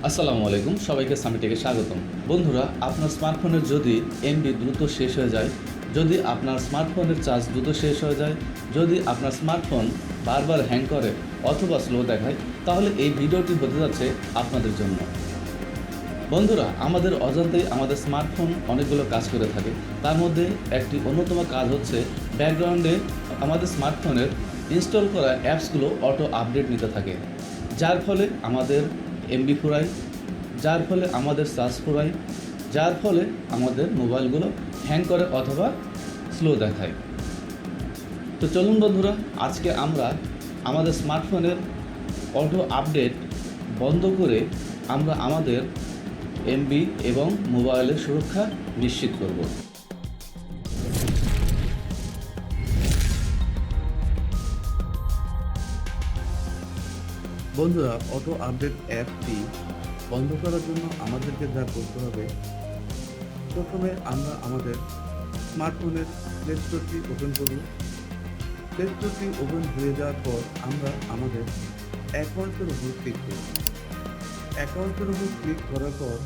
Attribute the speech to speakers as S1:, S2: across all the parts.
S1: আসসালামু আলাইকুম, সবাইকে সামিটেকে স্বাগতম। বন্ধুরা, আপনার স্মার্টফোনের যদি এমবি দ্রুত শেষ হয়ে যায়, যদি আপনার স্মার্টফোনের চার্জ দ্রুত শেষ হয়ে যায়, যদি আপনার স্মার্টফোন বারবার হ্যাং করে অথবা স্লো দেখায়, তাহলে এই ভিডিওটি হতে যাচ্ছে আপনাদের জন্য। বন্ধুরা, আমাদের অজান্তেই আমাদের স্মার্টফোন অনেকগুলো কাজ করে থাকে। তার মধ্যে একটি অন্যতম কাজ হচ্ছে ব্যাকগ্রাউন্ডে আমাদের স্মার্টফোনের ইনস্টল করা অ্যাপসগুলো অটো আপডেট নিতে থাকে, যার ফলে আমাদের এমবি ফুরায়, যার ফলে আমাদের চার্জ ফুরায়, যার ফলে আমাদের মোবাইলগুলো হ্যাং করে অথবা স্লো দেখায়। তো চলুন বন্ধুরা, আজকে আমরা আমাদের স্মার্টফোনের অটো আপডেট বন্ধ করে আমরা আমাদের এমবি এবং মোবাইলের সুরক্ষা নিশ্চিত করব।
S2: বন্ধুরা, অটো আপডেট অ্যাপটি বন্ধ করার জন্য আমাদেরকে যা করতে হবে, প্রথমে আমরা আমাদের স্মার্টফোনের প্লে স্টোরটি ওপেন করব। প্লে স্টোরটি ওপেন হয়ে যাওয়ার পর আমরা আমাদের অ্যাকাউন্টের উপর ক্লিক করব। অ্যাকাউন্টের উপর ক্লিক করার পর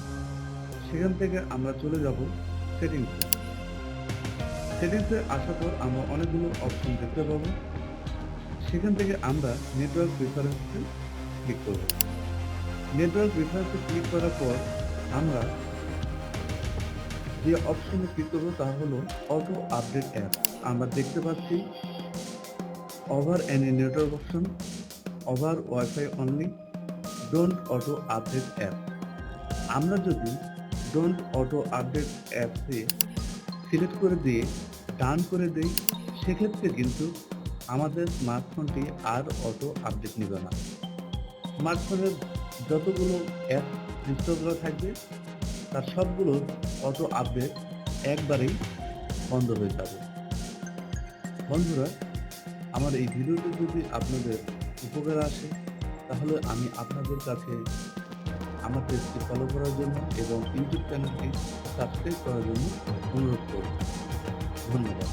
S2: সেখান থেকে আমরা চলে যাব সেটিংসে। সেটিংসে আসার পর আমরা অনেকগুলো অপশন দেখতে পাবো। সেখান থেকে আমরা নেটওয়ার্ক প্রিফারেন্সে ক্লিক করব। নেটওয়ার্ক প্রিফারেন্সে ক্লিক করার পর আমরা যে অপশনে ক্লিক করবো তা হলো অটো আপডেট অ্যাপ। আমরা দেখতে পাচ্ছি over any network option, over wifi only, don't auto update app. আমরা যদি ডোন্ট অটো আপডেট অ্যাপসে সিলেক্ট করে দিয়ে ডান করে দিই, সেক্ষেত্রে কিন্তু আমাদের স্মার্টফোনটি আর অটো আপডেট নেবে না। স্মার্টফোনের যতগুলো অ্যাপ ইনস্টল করা থাকবে তার সবগুলো অটো আপডেট একবারেই বন্ধ হয়ে যাবে। বন্ধুরা, আমার এই ভিডিওটি যদি আপনাদের উপকার আসে, তাহলে আমি আপনাদের কাছে আমার পেজটি ফলো করার জন্য এবং ইউটিউব চ্যানেলটি সাবস্ক্রাইব করার জন্য অনুরোধ করব। ধন্যবাদ।